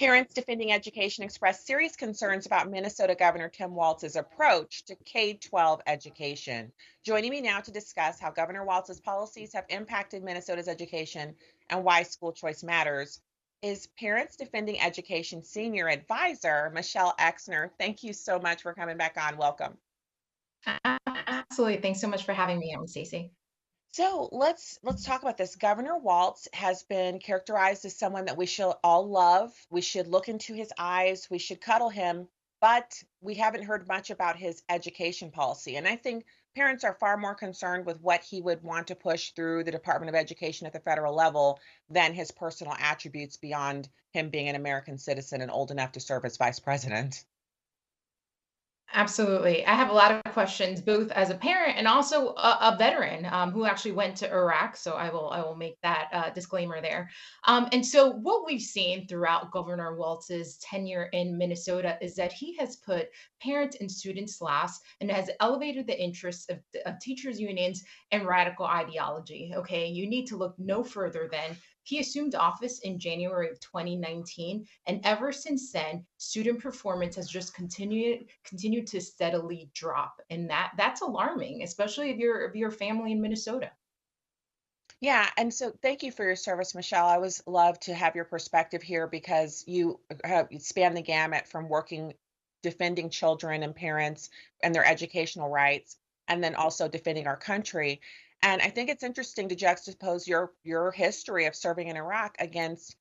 Parents Defending Education expressed serious concerns about Minnesota Governor Tim Walz's approach to K-12 education. Joining me now to discuss how Governor Walz's policies have impacted Minnesota's education and why school choice matters is Parents Defending Education Senior Advisor, Michelle Exner. Thank you so much for coming back on. Welcome. Absolutely. Thanks so much for having me on, Stacey. So let's talk about this. Governor Waltz has been characterized as someone that we should all love. We should look into his eyes. We should cuddle him. But we haven't heard much about his education policy. And I think parents are far more concerned with what he would want to push through the Department of Education at the federal level than his personal attributes beyond him being an American citizen and old enough to serve as vice president. Absolutely. I have a lot of questions, both as a parent and also a veteran who actually went to Iraq. So I will make that disclaimer there. And so what we've seen throughout Governor Walz's tenure in Minnesota is that he has put parents and students last and has elevated the interests of teachers unions and radical ideology. Okay, you need to look no further than he assumed office in January of 2019, and ever since then, student performance has just continued to steadily drop, and that's alarming, especially if you're a family in Minnesota. Yeah, and so thank you for your service, Michelle. I always love to have your perspective here because you span the gamut from working, defending children and parents and their educational rights, and then also defending our country. And I think it's interesting to juxtapose your history of serving in Iraq against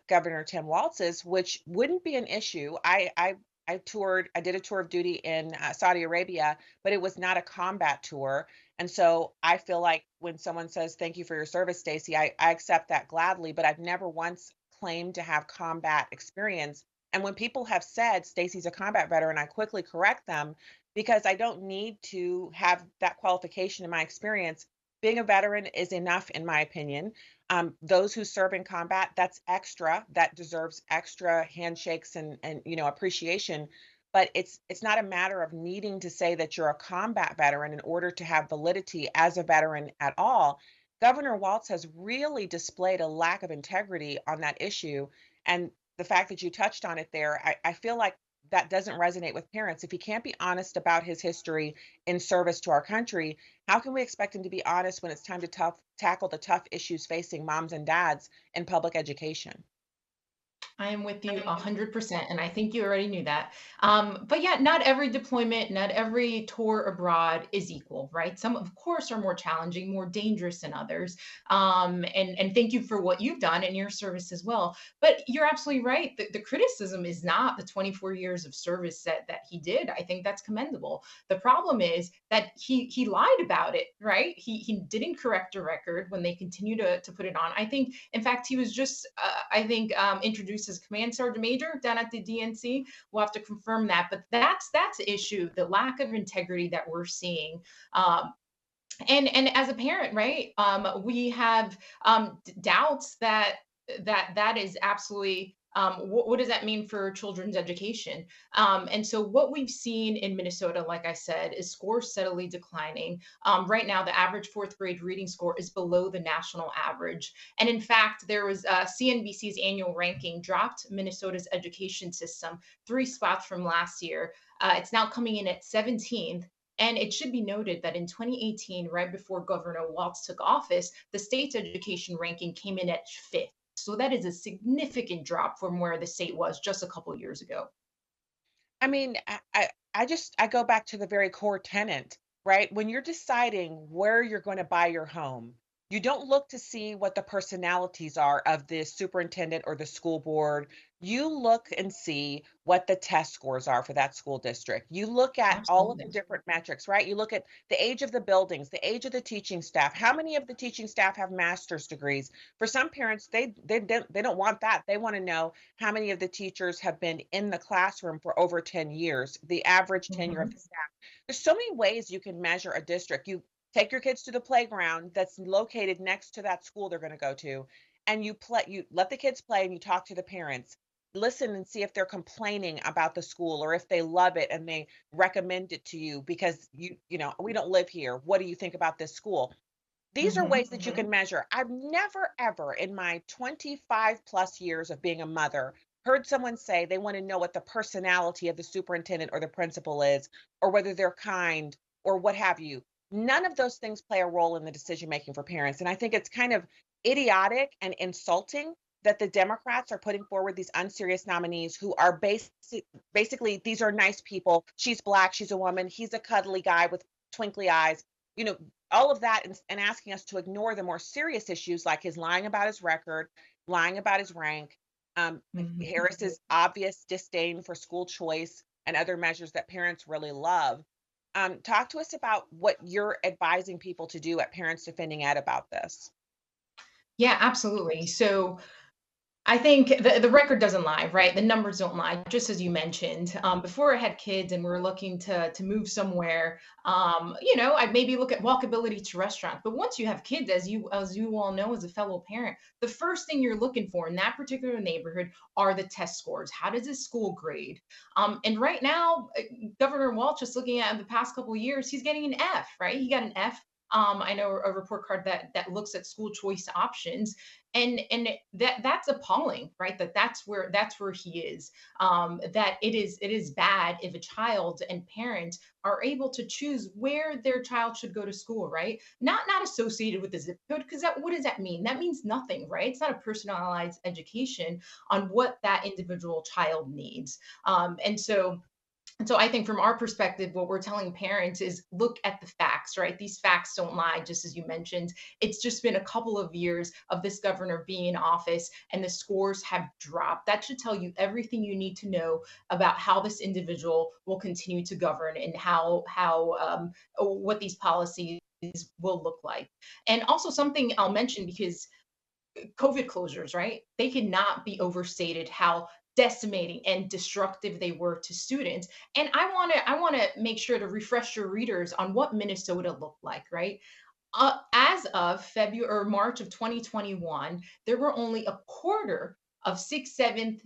Governor Tim Walz's, which wouldn't be an issue. I did a tour of duty in Saudi Arabia, but it was not a combat tour. And so I feel like when someone says, thank you for your service, Stacy, I accept that gladly, but I've never once claimed to have combat experience. And when people have said Stacy's a combat veteran, I quickly correct them because I don't need to have that qualification in my experience. Being a veteran is enough, in my opinion. Those who serve in combat, that's extra. That deserves extra handshakes and appreciation. But it's not a matter of needing to say that you're a combat veteran in order to have validity as a veteran at all. Governor Waltz has really displayed a lack of integrity on that issue. And the fact that you touched on it there, I feel like that doesn't resonate with parents. If he can't be honest about his history in service to our country, how can we expect him to be honest when it's time to tackle the tough issues facing moms and dads in public education? I am with you 100%, and I think you already knew that. But yeah, not every deployment, not every tour abroad is equal, right? Some, of course, are more challenging, more dangerous than others. And thank you for what you've done in your service as well. But you're absolutely right. The criticism is not the 24 years of service that he did. I think that's commendable. The problem is that he lied about it, right? He didn't correct a record when they continue to put it on. I think, in fact, he was just, introduced as command sergeant major down at the DNC. We'll have to confirm that, but that's the issue, the lack of integrity that we're seeing. And as a parent, right, we have doubts that is absolutely what does that mean for children's education? And so, what we've seen in Minnesota, like I said, is scores steadily declining. Right now, the average fourth grade reading score is below the national average. And in fact, there was CNBC's annual ranking dropped Minnesota's education system 3 spots from last year. It's now coming in at 17th. And it should be noted that in 2018, right before Governor Waltz took office, the state's education ranking came in at fifth. So that is a significant drop from where the state was just a couple years ago. I mean, I go back to the very core tenet, right? When you're deciding where you're going to buy your home, you don't look to see what the personalities are of the superintendent or the school board. You look and see what the test scores are for that school district. You look at all of the Absolutely. different metrics, right? You look at the age of the buildings, the age of the teaching staff. How many of the teaching staff have master's degrees? For some parents, they don't want that. They want to know how many of the teachers have been in the classroom for over 10 years, the average tenure of Mhm. the staff. There's so many ways you can measure a district. You take your kids to the playground that's located next to that school they're going to go to, and you let the kids play and you talk to the parents. Listen and see if they're complaining about the school or if they love it and they recommend it to you because we don't live here. What do you think about this school? These are Mhm. ways that you can measure. I've never, ever in my 25 plus years of being a mother heard someone say they want to know what the personality of the superintendent or the principal is, or whether they're kind or what have you. None of those things play a role in the decision making for parents. And I think it's kind of idiotic and insulting that the Democrats are putting forward these unserious nominees who are basically these are nice people. She's black, she's a woman, he's a cuddly guy with twinkly eyes. You know, all of that, and asking us to ignore the more serious issues like his lying about his record, lying about his rank, Mhm. Harris's obvious disdain for school choice and other measures that parents really love. Talk to us about what you're advising people to do at Parents Defending Ed about this. Yeah, absolutely. So I think the record doesn't lie, right? The numbers don't lie, just as you mentioned. Before I had kids and we were looking to move somewhere, I'd maybe look at walkability to restaurants. But once you have kids, as you all know, as a fellow parent, the first thing you're looking for in that particular neighborhood are the test scores. How does this school grade? And right now, Governor Walt, just looking at the past couple of years, he's getting an F, right? He got an F. I know a report card that looks at school choice options, and that's appalling, right? That's where he is. That it is bad if a child and parent are able to choose where their child should go to school, right? Not associated with the zip code, because that what does that mean? That means nothing, right? It's not a personalized education on what that individual child needs. And so I think from our perspective, what we're telling parents is look at the facts, right? These facts don't lie, just as you mentioned. It's just been a couple of years of this governor being in office and the scores have dropped. That should tell you everything you need to know about how this individual will continue to govern and how what these policies will look like. And also something I'll mention, because COVID closures, right? They cannot be overstated how decimating and destructive they were to students. And I want to make sure to refresh your readers on what Minnesota looked like, right? As of February or March of 2021, there were only a quarter of sixth, seventh,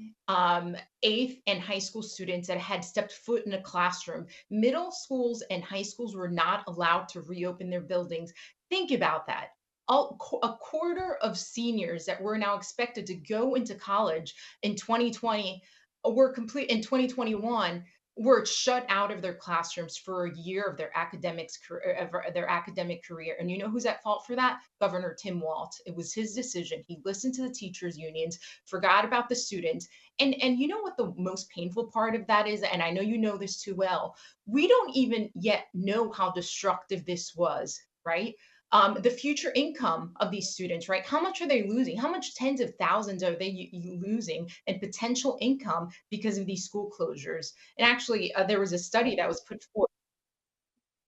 eighth, and high school students that had stepped foot in a classroom. Middle schools and high schools were not allowed to reopen their buildings. Think about that. A quarter of seniors that were now expected to go into college in 2020 were complete in 2021 were shut out of their classrooms for a year of their academic career. And you know who's at fault for that? Governor Tim Walt. It was his decision. He listened to the teachers unions, forgot about the students. And you know what the most painful part of that is, and I know you know this too well. We don't even yet know how destructive this was, right? The future income of these students, right? How much are they losing? How much tens of thousands are they losing in potential income because of these school closures? And actually, there was a study that was put forth.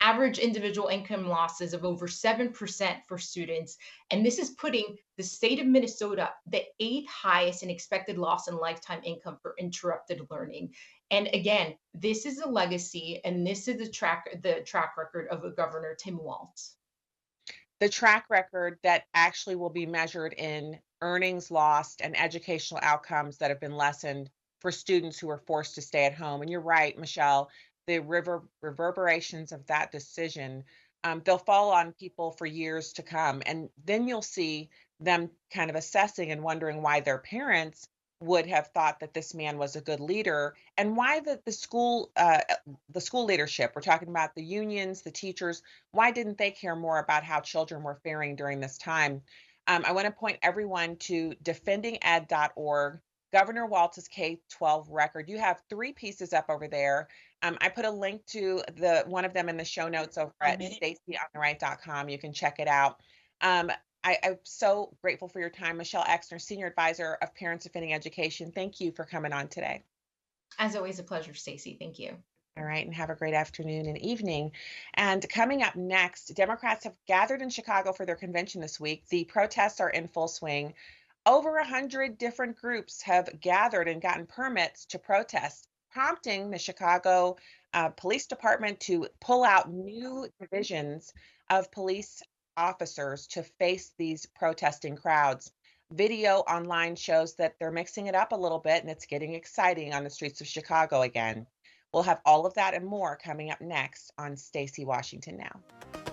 Average individual income losses of over 7% for students. And this is putting the state of Minnesota the eighth highest in expected loss in lifetime income for interrupted learning. And again, this is a legacy, and this is the track record of a Governor Tim Walz. The track record that actually will be measured in earnings lost and educational outcomes that have been lessened for students who are forced to stay at home. And you're right, Michelle, the reverberations of that decision, they'll fall on people for years to come. And then you'll see them kind of assessing and wondering why their parents would have thought that this man was a good leader, and why the school leadership, we're talking about the unions, the teachers, why didn't they care more about how children were faring during this time? I want to point everyone to defendinged.org, Governor Walt's K-12 record. You have three pieces up over there. I put a link to the one of them in the show notes over at stacyontheright.com. You can check it out. Um, I'm so grateful for your time, Michelle Exner, Senior Advisor of Parents Defending Education. Thank you for coming on today. As always, a pleasure, Stacy. Thank you. All right, and have a great afternoon and evening. And coming up next, Democrats have gathered in Chicago for their convention this week. The protests are in full swing. Over 100 different groups have gathered and gotten permits to protest, prompting the Chicago Police Department to pull out new divisions of police officers to face these protesting crowds. Video online shows that they're mixing it up a little bit and it's getting exciting on the streets of Chicago again. We'll have all of that and more coming up next on Stacy Washington Now.